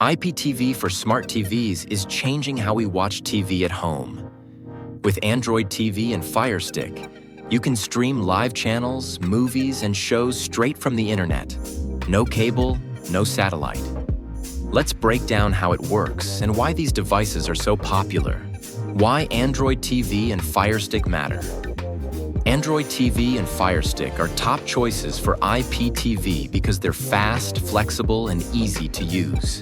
IPTV for smart TVs is changing how we watch TV at home. With Android TV and Fire Stick, you can stream live channels, movies, and shows straight from the internet. No cable, no satellite. Let's break down how it works and why these devices are so popular. Why Android TV and Fire Stick matter. Android TV and Fire Stick are top choices for IPTV because they're fast, flexible, and easy to use.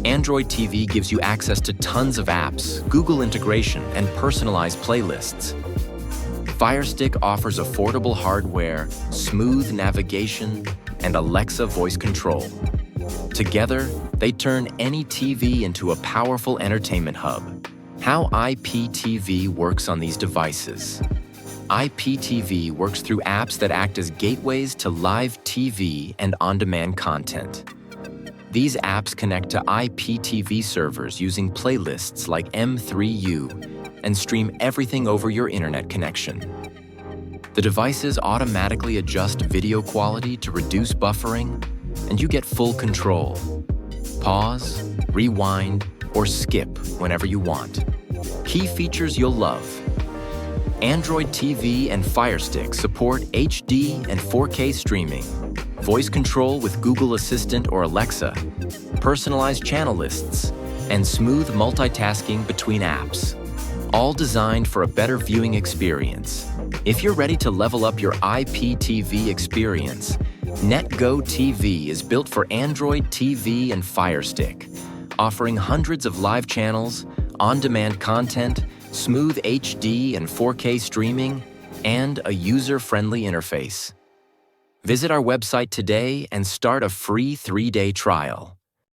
Android TV gives you access to tons of apps, Google integration, and personalized playlists. Fire Stick offers affordable hardware, smooth navigation, and Alexa voice control. Together, they turn any TV into a powerful entertainment hub. How IPTV works on these devices. IPTV works through apps that act as gateways to live TV and on-demand content. These apps connect to IPTV servers using playlists like M3U and stream everything over your internet connection. The devices automatically adjust video quality to reduce buffering, and you get full control. Pause, rewind, or skip whenever you want. Key features you'll love. Android TV and Fire Stick support HD and 4K streaming, voice control with Google Assistant or Alexa, personalized channel lists, and smooth multitasking between apps. All designed for a better viewing experience. If you're ready to level up your IPTV experience, NetGo TV is built for Android TV and Fire Stick, offering hundreds of live channels, on-demand content, smooth HD and 4K streaming, and a user-friendly interface. Visit our website today and start a free 3-day trial.